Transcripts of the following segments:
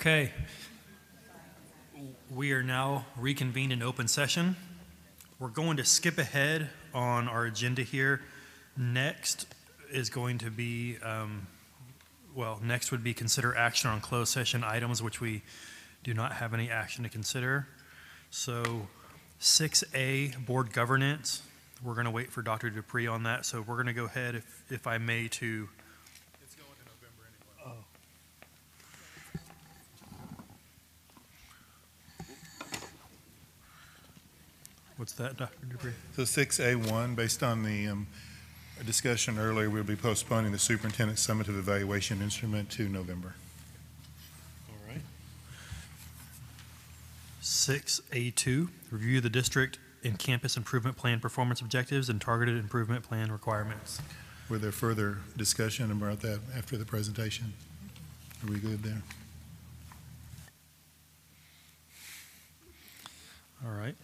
Okay, we are now reconvened in open session. We're going to skip ahead on our agenda here. Next is going to be, next would be consider action on closed session items, which we do not have any action to consider. So 6A, board governance. We're going to wait for Dr. Dupree on that. So we're going to go ahead, if I may, to... It's going to November anyway. What's that, Dr. Dupree? So 6A1, based on the discussion earlier, we'll be postponing the superintendent's summative evaluation instrument to November. All right. 6A2, review the district and campus improvement plan performance objectives and targeted improvement plan requirements. Were there further discussion about that after the presentation? Are we good there? All right.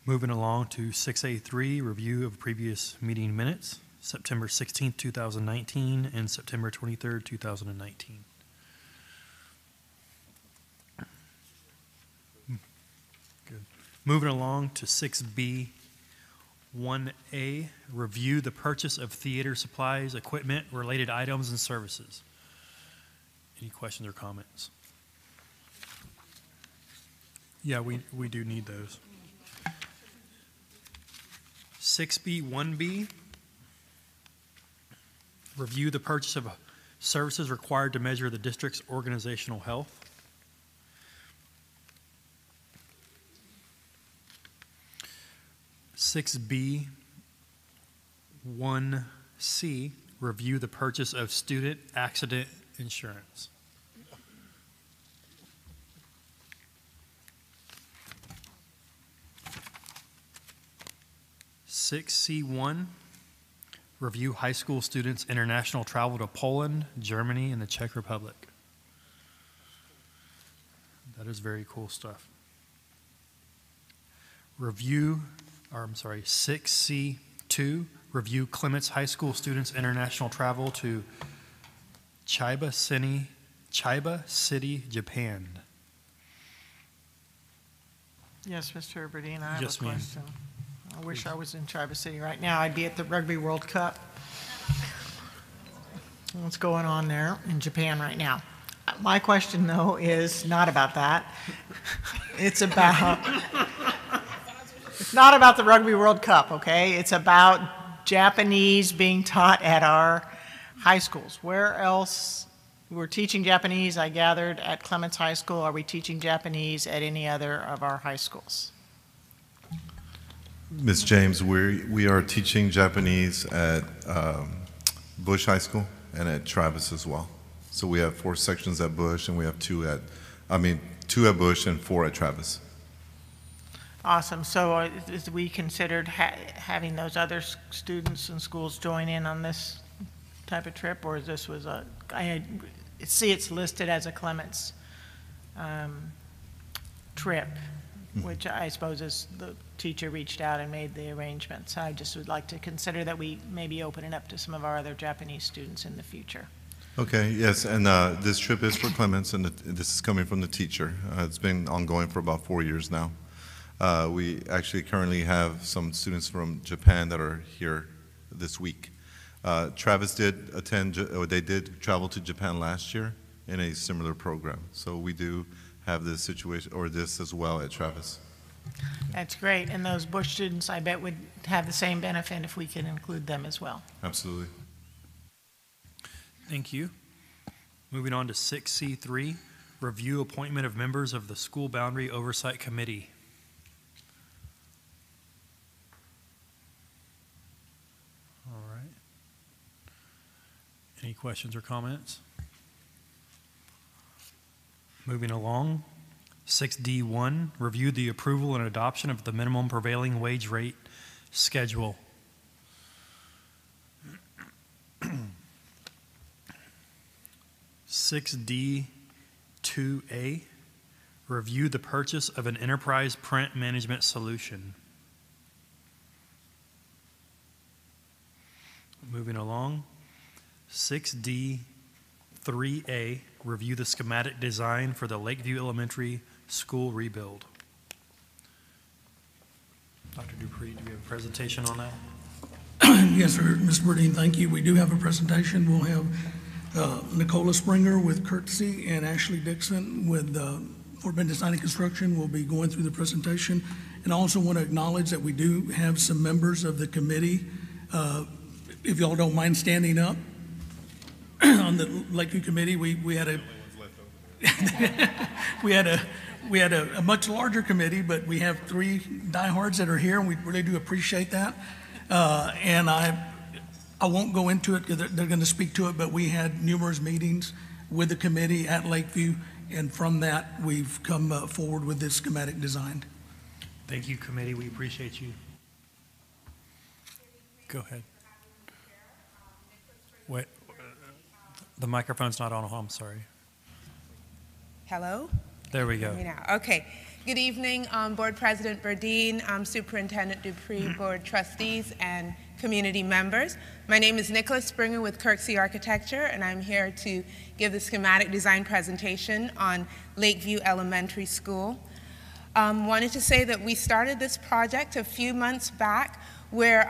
Moving along to 6A3, review of previous meeting minutes, September 16th, 2019 and September 23rd, 2019. Good. Moving along to 6B, 1A, review the purchase of theater supplies, equipment, related items, and services. Any questions or comments? Yeah, we do need those. 6B, 1B, review the purchase of services required to measure the district's organizational health. 6B, 1C, review the purchase of student accident insurance. C1, review high school students' international travel to Poland, Germany, and the Czech Republic. That is very cool stuff. 6C2, review Clements High School students' international travel to Chiba City, Japan. Yes, Mr. Aberdeen, I have Yes, a ma'am. question. I wish I was in Chiba City right now. I'd be at the Rugby World Cup. What's going on there in Japan right now? My question, though, is not about that. It's not about the Rugby World Cup, okay? It's about Japanese being taught at our high schools. Where else? We're teaching Japanese, I gathered, at Clements High School. Are we teaching Japanese at any other of our high schools? Ms. James, we are teaching Japanese at Bush High School and at Travis as well. So we have 4 sections at Bush, and we have 2 at Bush and 4 at Travis. Awesome. So is we considered having those other students and schools join in on this type of trip, or this was I see it's listed as a Clements trip, which I suppose is the teacher reached out and made the arrangements. I just would like to consider that we maybe open it up to some of our other Japanese students in the future. Okay, yes, and this trip is for Clements, and this is coming from the teacher. It's been ongoing for about 4 years now. We actually currently have some students from Japan that are here this week. Travis did they did travel to Japan last year in a similar program. So we do have this situation, or this as well at Travis. That's great. And those Bush students, I bet, would have the same benefit if we could include them as well. Absolutely. Thank you. Moving on to 6C3, review appointment of members of the School Boundary Oversight Committee. All right. Any questions or comments? Moving along, 6D1, review the approval and adoption of the minimum prevailing wage rate schedule. 6D2A, review the purchase of an enterprise print management solution. Moving along, 6D3A, review the schematic design for the Lakeview Elementary School rebuild. Dr. Dupree, do you have a presentation on that? Yes, sir. Ms. Burdine, thank you. We do have a presentation. We'll have Nicola Springer with Courtesy and Ashley Dixon with Fort Bend Design and Construction will be going through the presentation. And I also want to acknowledge that we do have some members of the committee, if y'all don't mind standing up, on the Lakeview committee. We had a much larger committee, but we have 3 diehards that are here, and we really do appreciate that. And I won't go into it because they're going to speak to it, but we had numerous meetings with the committee at Lakeview, and from that, we've come forward with this schematic design. Thank you, committee. We appreciate you. Go ahead. Wait, the microphone's not on. Oh, I'm sorry. Hello? There we go. Okay. Good evening, Board President Burdine, Superintendent Dupree, Board Trustees, and community members. My name is Nicola Springer with Kirksey Architecture, and I'm here to give the schematic design presentation on Lakeview Elementary School. Wanted to say that we started this project a few months back where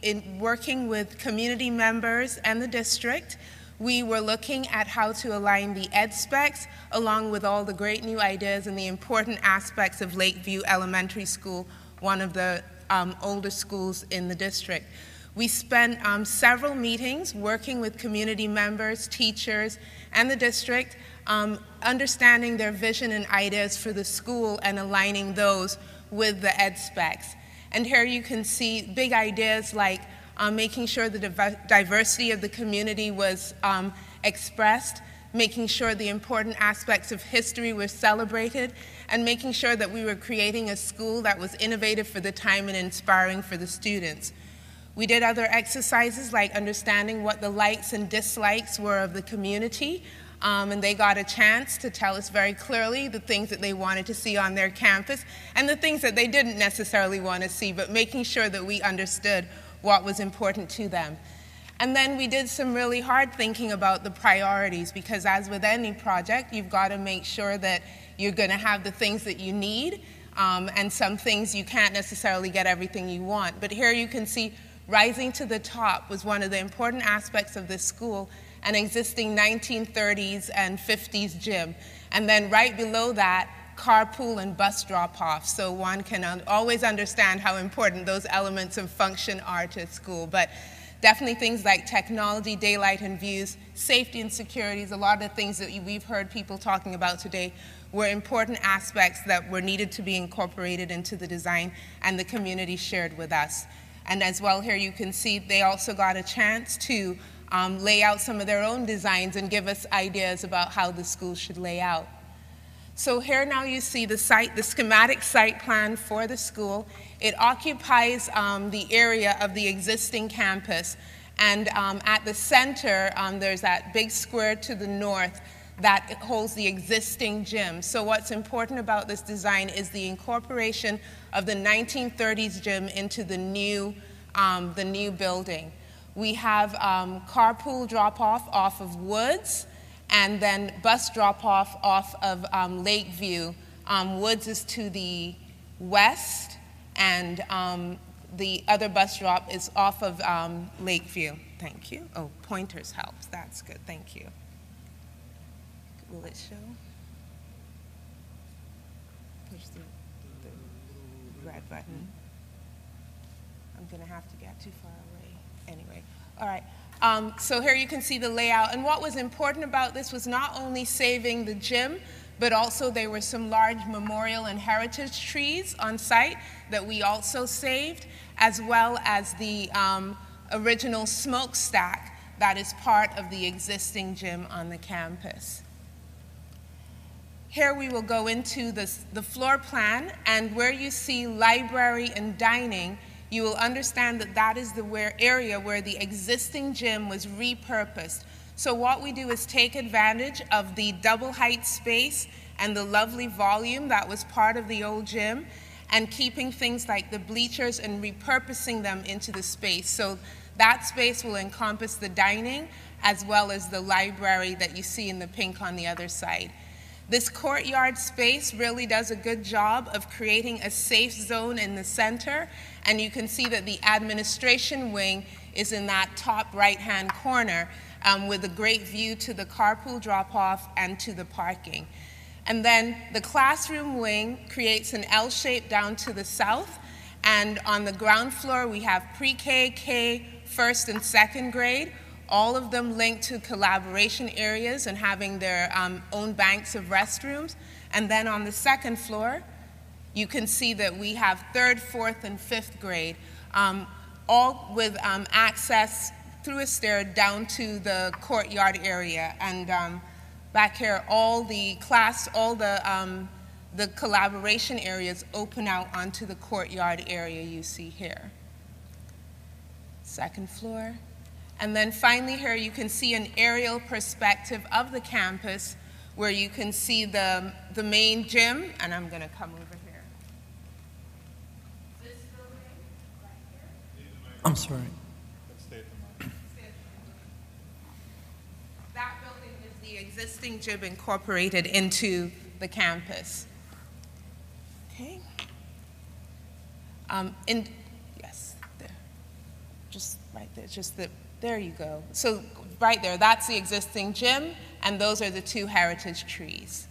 in working with community members and the district, we were looking at how to align the ed specs along with all the great new ideas and the important aspects of Lakeview Elementary School, one of the older schools in the district. We spent several meetings working with community members, teachers, and the district, understanding their vision and ideas for the school and aligning those with the ed specs. And here you can see big ideas like making sure the diversity of the community was expressed, making sure the important aspects of history were celebrated, and making sure that we were creating a school that was innovative for the time and inspiring for the students. We did other exercises like understanding what the likes and dislikes were of the community, and they got a chance to tell us very clearly the things that they wanted to see on their campus and the things that they didn't necessarily want to see, but making sure that we understood what was important to them. And then we did some really hard thinking about the priorities, because as with any project, you've got to make sure that you're going to have the things that you need, and some things you can't necessarily get everything you want. But here you can see rising to the top was one of the important aspects of this school, an existing 1930s and 50s gym. And then right below that, carpool and bus drop-off, so one can always understand how important those elements of function are to school. But definitely things like technology, daylight and views, safety and securities, a lot of the things that we've heard people talking about today were important aspects that were needed to be incorporated into the design, and the community shared with us. And as well, here you can see they also got a chance to lay out some of their own designs and give us ideas about how the school should lay out. So here now you see the site, the schematic site plan for the school. It occupies the area of the existing campus, and at the center there's that big square to the north that holds the existing gym. So what's important about this design is the incorporation of the 1930s gym into the new building. We have carpool drop-off off of Woods, and then bus drop-off off of Lakeview. Woods is to the west, and the other bus drop is off of Lakeview. Thank you. Oh, pointers helps. That's good. Thank you. Will it show? Push the red button. I'm going to have to get too far away. Anyway, all right. So here you can see the layout, and what was important about this was not only saving the gym, but also there were some large memorial and heritage trees on site that we also saved, as well as the original smokestack that is part of the existing gym on the campus. Here we will go into the floor plan, and where you see library and dining, you will understand that that is the area where the existing gym was repurposed. So what we do is take advantage of the double height space and the lovely volume that was part of the old gym, and keeping things like the bleachers and repurposing them into the space. So That space will encompass the dining as well as the library that you see in the pink on the other side. This courtyard space really does a good job of creating a safe zone in the center, and you can see that the administration wing is in that top right-hand corner with a great view to the carpool drop-off and to the parking. And then the classroom wing creates an L shape down to the south, and on the ground floor we have pre-K, K, first and second grade, all of them linked to collaboration areas and having their own banks of restrooms. And then on the second floor, you can see that we have third, fourth, and fifth grade, all with access through a stair down to the courtyard area. And back here, all the collaboration areas open out onto the courtyard area you see here. Second floor. And then finally here you can see an aerial perspective of the campus where you can see the main gym, and I'm going to come over here. This building right here. I'm sorry. That building is the existing gym incorporated into the campus. Okay. Yes, there. Just right there, just the. There you go. So right there, that's the existing gym, and those are the two heritage trees.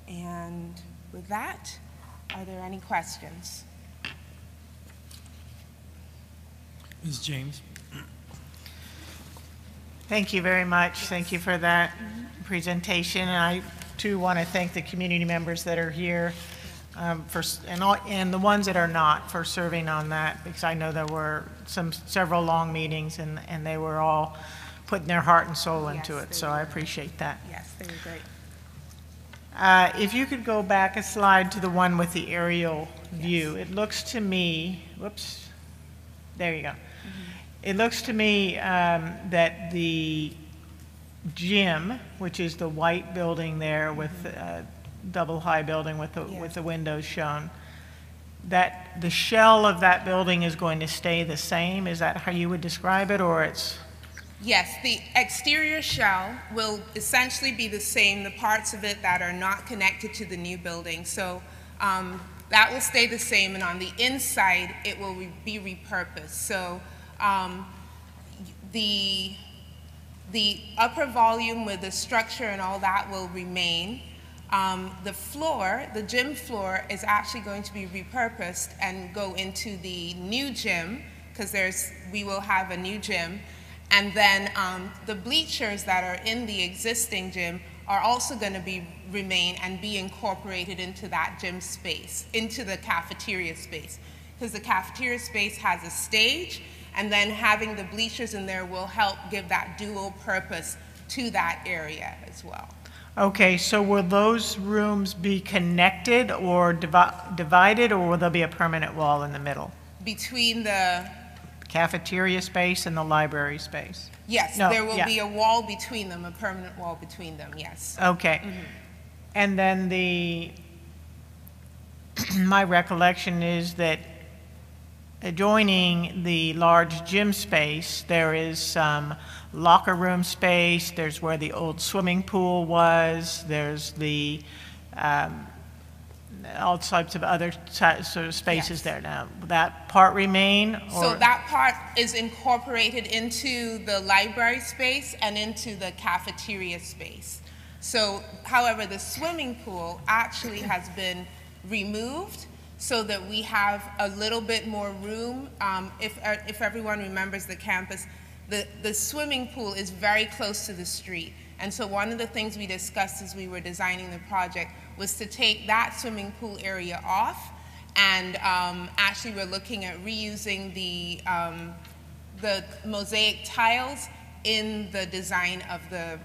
And with that, are there any questions? Ms. James? Thank you very much. Thank you for that presentation. And I, too, want to thank the community members that are here and the ones that are not for serving on that, because I know there were several long meetings and they were all putting their heart and soul into it, so I appreciate that. Yes, they were great. If you could go back a slide to the one with the aerial view, it looks to me, whoops, there you go. It looks to me that the gym, which is the white building there with double high building with the windows shown, that the shell of that building is going to stay the same? Is that how you would describe it, or it's? Yes, the exterior shell will essentially be the same, the parts of it that are not connected to the new building. So that will stay the same, and on the inside it will be repurposed. So the upper volume with the structure and all that will remain. The floor, the gym floor, is actually going to be repurposed and go into the new gym, because we will have a new gym. And then the bleachers that are in the existing gym are also going to remain and be incorporated into that gym space, into the cafeteria space, because the cafeteria space has a stage, and then having the bleachers in there will help give that dual purpose to that area as well. Okay, so will those rooms be connected or divided, or will there be a permanent wall in the middle? Between the cafeteria space and the library space? Yes, no, there will be a wall between them, a permanent wall between them, yes. Okay. And then my recollection is that adjoining the large gym space, there is some locker room space, there's where the old swimming pool was, there's the all types of other sort of spaces there now. Will that part remain? Or? So that part is incorporated into the library space and into the cafeteria space. So, however, the swimming pool actually has been removed so that we have a little bit more room. If everyone remembers the campus, the swimming pool is very close to the street. And so one of the things we discussed as we were designing the project was to take that swimming pool area off, and actually we're looking at reusing the mosaic tiles in the design of the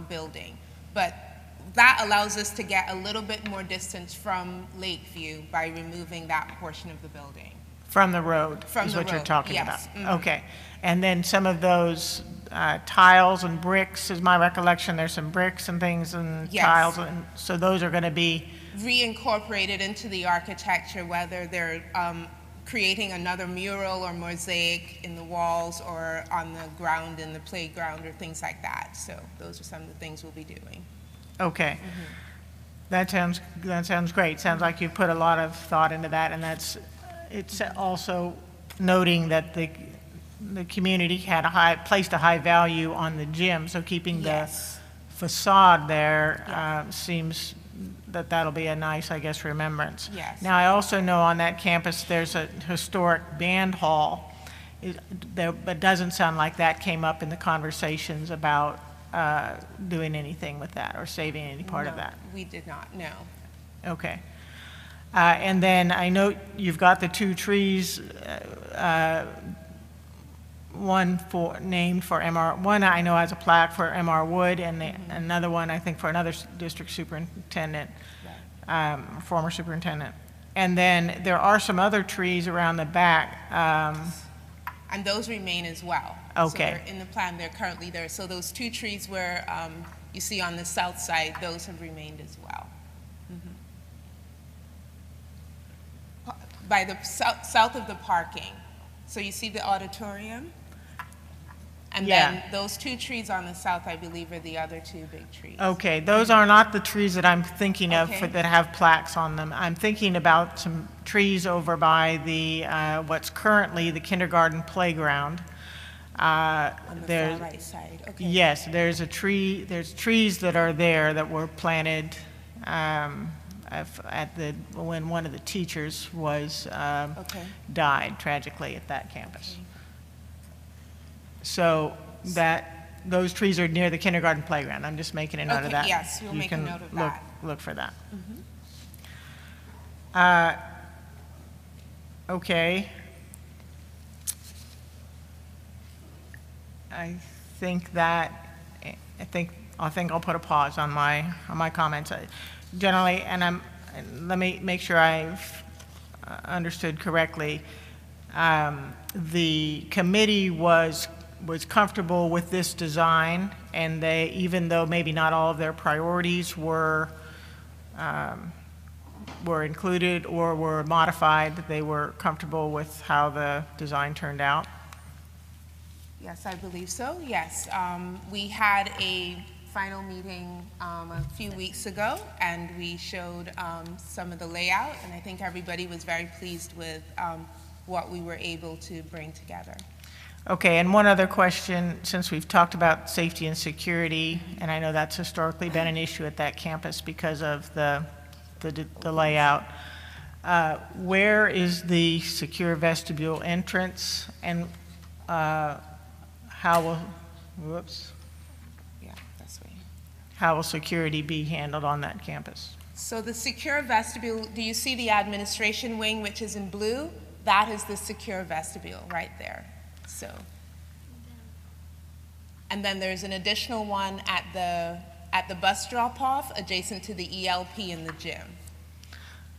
building. But that allows us to get a little bit more distance from Lakeview by removing that portion of the building. From the road is what you're talking about. Okay. And then some of those tiles and bricks, is my recollection, there's some bricks and things and tiles, and so those are going to be reincorporated into the architecture, whether they're creating another mural or mosaic in the walls or on the ground in the playground or things like that. So those are some of the things we'll be doing. Okay. That sounds great. Sounds like you've put a lot of thought into that, and it's also noting that the community had placed a high value on the gym, so keeping Yes. the facade there seems that'll be a nice, I guess, remembrance. Yes. Now, I also know on that campus there's a historic band hall, but doesn't sound like that came up in the conversations about doing anything with that or saving any part of No, that. we did not, no. Okay. And then I know you've got the 2 trees, one named for MR, one I know has a plaque for MR Wood, and another one I think for another district superintendent, former superintendent. And then there are some other trees around the back. And those remain as well. Okay. So they're in the plan, they're currently there. So those 2 trees where you see on the south side, those have remained as well. By the south of the parking. So you see the auditorium? And then those 2 trees on the south, I believe, are the other 2 big trees. Okay, those are not the trees that I'm thinking of Okay. that have plaques on them. I'm thinking about some trees over by the, what's currently the kindergarten playground. On the far right side, okay. Yes, there's there's trees that are there that were planted when one of the teachers was, died tragically at that campus. So those trees are near the kindergarten playground. I'm just making a note of Okay, that. yes, we'll make a note of that. Look for that. Okay. I think I'll put a pause on my comments. Generally, and let me make sure I've understood correctly. The committee was comfortable with this design, and they, even though maybe not all of their priorities were included or were modified, they were comfortable with how the design turned out. Yes, I believe so, yes. We had a final meeting a few weeks ago, and we showed some of the layout, and I think everybody was very pleased with what we were able to bring together. Okay, and one other question, since we've talked about safety and security, and I know that's historically been an issue at that campus because of the layout, where is the secure vestibule entrance, and how will security be handled on that campus? So the secure vestibule, do you see the administration wing, which is in blue? That is the secure vestibule right there. So, and then there's an additional one at the bus drop-off adjacent to the ELP in the gym.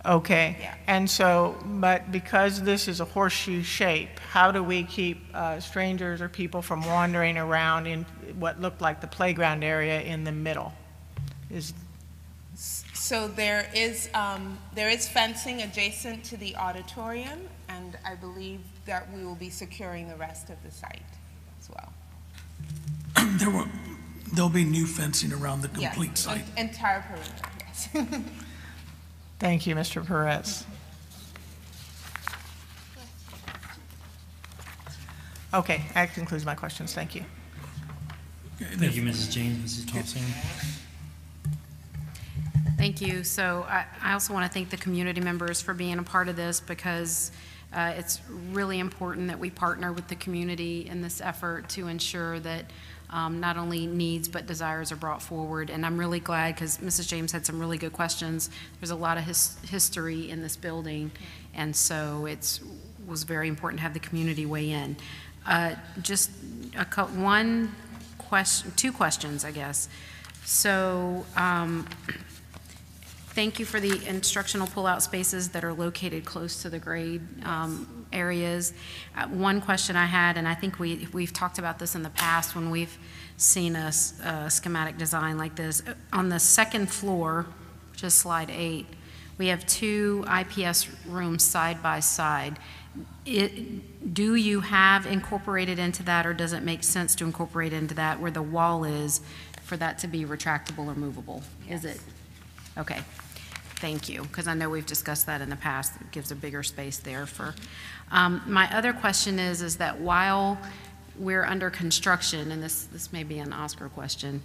Okay. Yeah. And so, but because this is a horseshoe shape, how do we keep strangers or people from wandering around in what looked like the playground area in the middle? So there is fencing adjacent to the auditorium, and I believe that we will be securing the rest of the site as well. There'll be new fencing around the complete site. Entire perimeter, yes. Thank you, Mr. Perez. Okay, that concludes my questions. Thank you. Thank you, Mrs. James. Mrs. Thompson. Thank you. So I also want to thank the community members for being a part of this, because it's really important that we partner with the community in this effort to ensure that not only needs but desires are brought forward. And I'm really glad, because Mrs. James had some really good questions. There's a lot of history in this building, and so it was very important to have the community weigh in. Just two questions, I guess. So thank you for the instructional pull-out spaces that are located close to the grade areas. One question I had, and I think we've talked about this in the past when we've seen a schematic design like this. On the second floor, which is slide 8, we have 2 IPS rooms side by side. Do you have incorporated into that, or does it make sense to incorporate into that where the wall is for that to be retractable or movable? Is it? Okay, thank you, because I know we've discussed that in the past. It gives a bigger space there for. My other question is that while we're under construction, and this may be an Oscar question,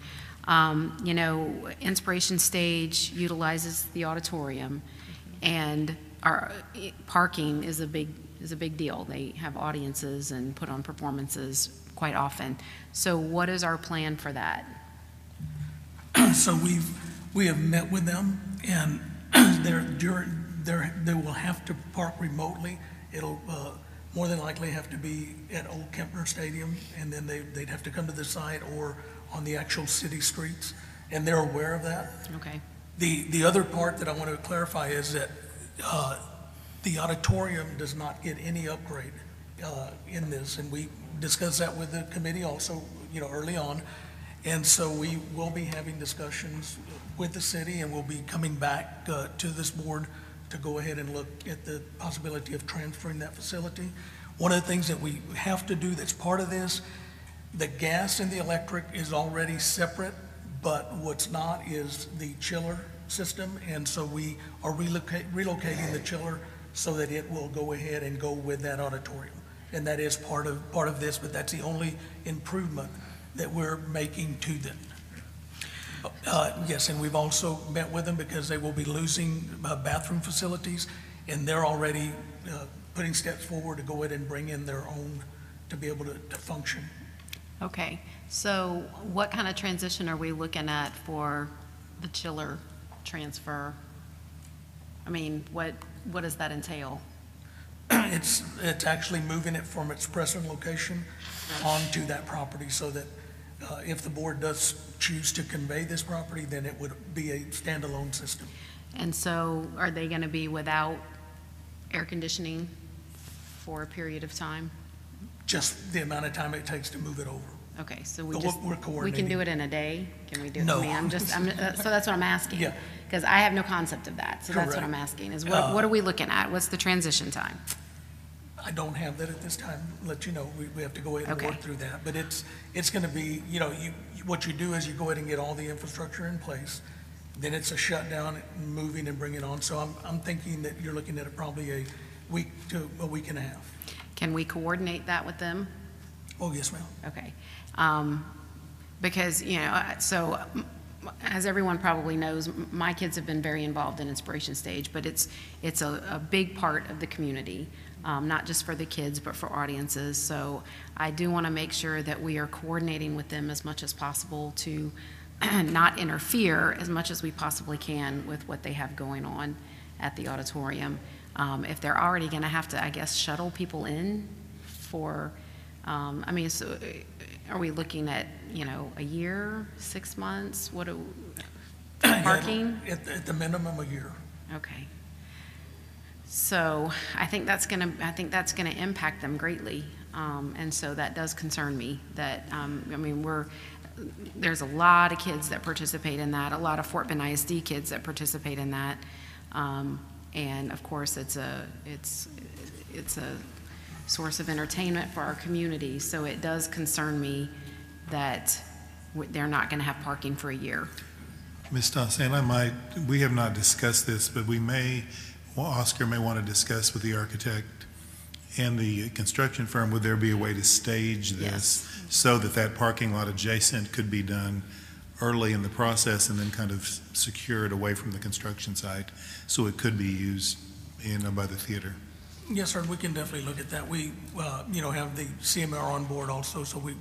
you know, Inspiration Stage utilizes the auditorium, and our parking is a big deal. They have audiences and put on performances quite often. So what is our plan for that? So we have met with them, and they will have to park remotely. It'll more than likely have to be at Old Kempner Stadium, and then they'd have to come to the site or on the actual city streets, and they're aware of that. Okay. The other part that I want to clarify is that the auditorium does not get any upgrade in this, and we discussed that with the committee also, you know, early on. And so we will be having discussions with the city, and we'll be coming back to this board to go ahead and look at the possibility of transferring that facility. One of the things that we have to do that's part of this, the gas and the electric is already separate, but what's not is the chiller system, and so we are relocating the chiller so that it will go ahead and go with that auditorium. And that is part of this, but that's the only improvement that we're making to them. Yes, and we've also met with them because they will be losing bathroom facilities, and they're already putting steps forward to go ahead and bring in their own to be able to function. Okay, so what kind of transition are we looking at for the chiller transfer? I mean, what does that entail? It's actually moving it from its present location onto that property so that if the board does choose to convey this property, then it would be a standalone system. And so are they going to be without air conditioning for a period of time? Just the amount of time it takes to move it over. Okay, so We're we coordinating. can do it in a day? Can we do it? No. I mean, so that's what I'm asking. Yeah. Because I have no concept of that, so that's what Correct. I'm asking, is what are we looking at? What's the transition time? I don't have that at this time. Let you know, we have to go ahead and Okay. work through that. But it's going to be, you know, what you do is you go ahead and get all the infrastructure in place. Then it's a shutdown, moving and bringing on. So I'm thinking that you're looking at probably a week to a week and a half. Can we coordinate that with them? Oh, yes, ma'am. Okay. Because, you know, so as everyone probably knows, my kids have been very involved in Inspiration Stage, but it's a big part of the community, not just for the kids, but for audiences. So I do want to make sure that we are coordinating with them as much as possible to not interfere as much as we possibly can with what they have going on at the auditorium. If they're already going to have to, I guess, shuttle people in for, I mean, so are we looking at, you know, a year, 6 months? What do, parking? At the minimum, a year. Okay. So I think that's going to impact them greatly. And so that does concern me that, I mean, there's a lot of kids that participate in that, a lot of Fort Bend ISD kids that participate in that. And of course, it's a source of entertainment for our community. So it does concern me that they're not going to have parking for a year. Ms. Dawson, we have not discussed this, but Oscar may want to discuss with the architect and the construction firm, would there be a way to stage this so that parking lot adjacent could be done early in the process and then kind of secured away from the construction site so it could be used by the theater? Yes, sir, we can definitely look at that. We, you know, have the CMR on board also, so we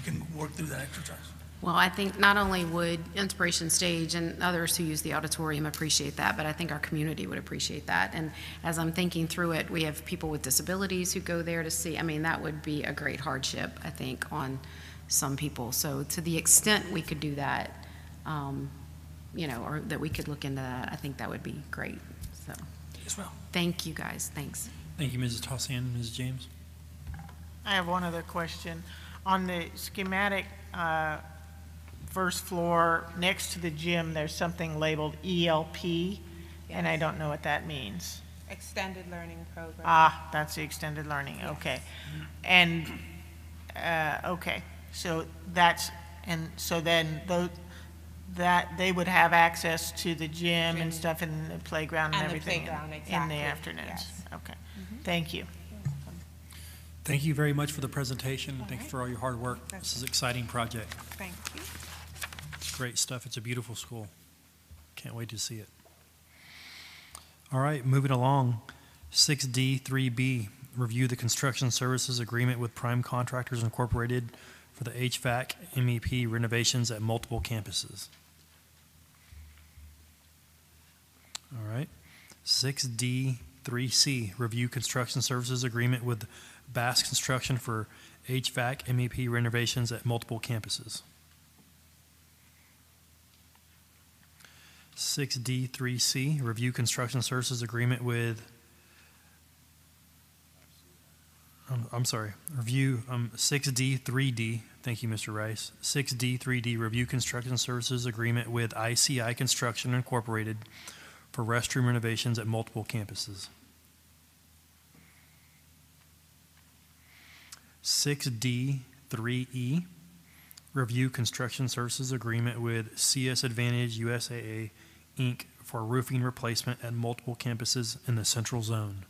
can work through that exercise. Well, I think not only would Inspiration Stage and others who use the auditorium appreciate that, but I think our community would appreciate that. And as I'm thinking through it, we have people with disabilities who go there to see. I mean, that would be a great hardship, I think, on some people. So to the extent we could do that, you know, or that we could look into that, I think that would be great. So, Yes, ma'am. thank you guys. Thanks. Thank you, Mrs. Tossian. Mrs. James? I have one other question. On the schematic, first floor, next to the gym, there's something labeled ELP, and I don't know what that means. Extended learning program. Ah, that's the extended learning, okay. And, okay, so that's, and so then that, they would have access to the gym and stuff and the playground and And the everything playground, in exactly, the afternoons? yes. Okay, thank you. Thank you very much for the presentation. Thank you for all your hard work. This is an exciting project. Thank you. It's great stuff. It's a beautiful school. Can't wait to see it. All right, moving along. 6D3B, review the construction services agreement with Prime Contractors Incorporated for the HVAC MEP renovations at multiple campuses. All right. 6D3C, review construction services agreement with Bass Construction for HVAC MEP renovations at multiple campuses. 6D3C, review construction services agreement with, review 6D3D, thank you, Mr. Rice. 6D3D, review construction services agreement with ICI Construction Incorporated for restroom renovations at multiple campuses. 6D3E, review construction services agreement with CS Advantage USAA Inc. for roofing replacement at multiple campuses in the Central Zone.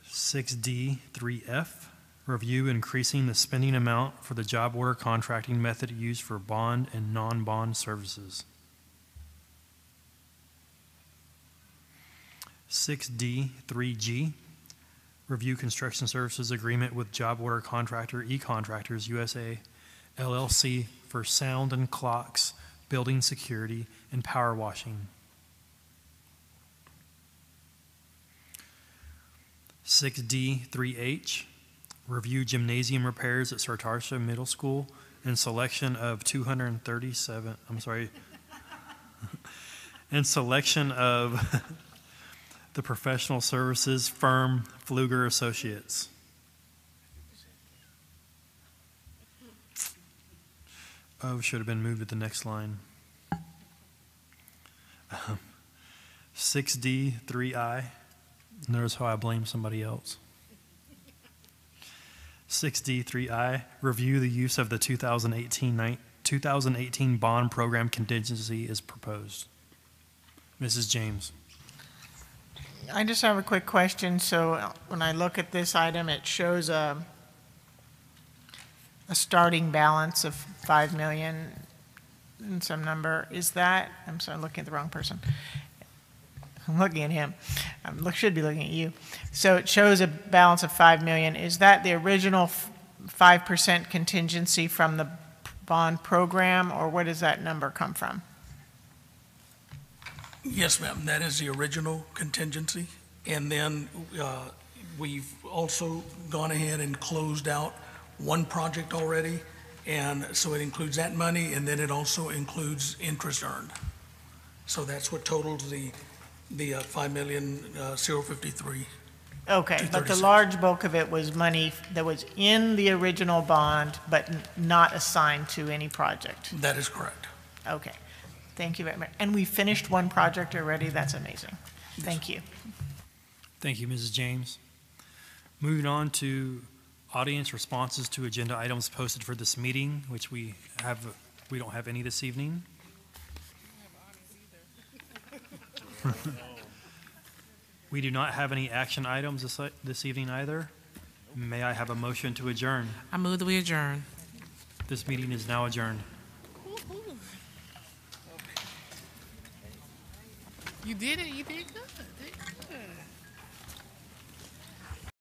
6D3F, review increasing the spending amount for the job order contracting method used for bond and non-bond services. 6D3G, review construction services agreement with job order contractor E-Contractors USA LLC for sound and clocks, building security, and power washing. 6D3H, review gymnasium repairs at Sartarsha Middle School and selection of 237, and selection of the professional services firm Pfluger Associates. Oh, should have been moved to the next line. 6D3I. Notice how I blame somebody else. 6D3I, review the use of the 2018 bond program contingency as proposed. Mrs. James. I just have a quick question. So when I look at this item, it shows a starting balance of 5 million and some number. Is that, I'm sorry, I'm looking at the wrong person. I'm looking at him. I should be looking at you. So it shows a balance of 5 million. Is that the original 5% contingency from the bond program, or where does that number come from? Yes, ma'am, that is the original contingency. And then we've also gone ahead and closed out one project already. And so it includes that money, and then it also includes interest earned. So that's what totals the 5,053,000. Okay, but the large bulk of it was money that was in the original bond, but not assigned to any project. That is correct. Okay, thank you very much. And we finished one project already? That's amazing. Thank you. Thank you, Mrs. James. Moving on to audience responses to agenda items posted for this meeting, which we don't have any this evening. We do not have any action items this evening either. May I have a motion to adjourn? I move that we adjourn. This meeting is now adjourned. You did it. You did good.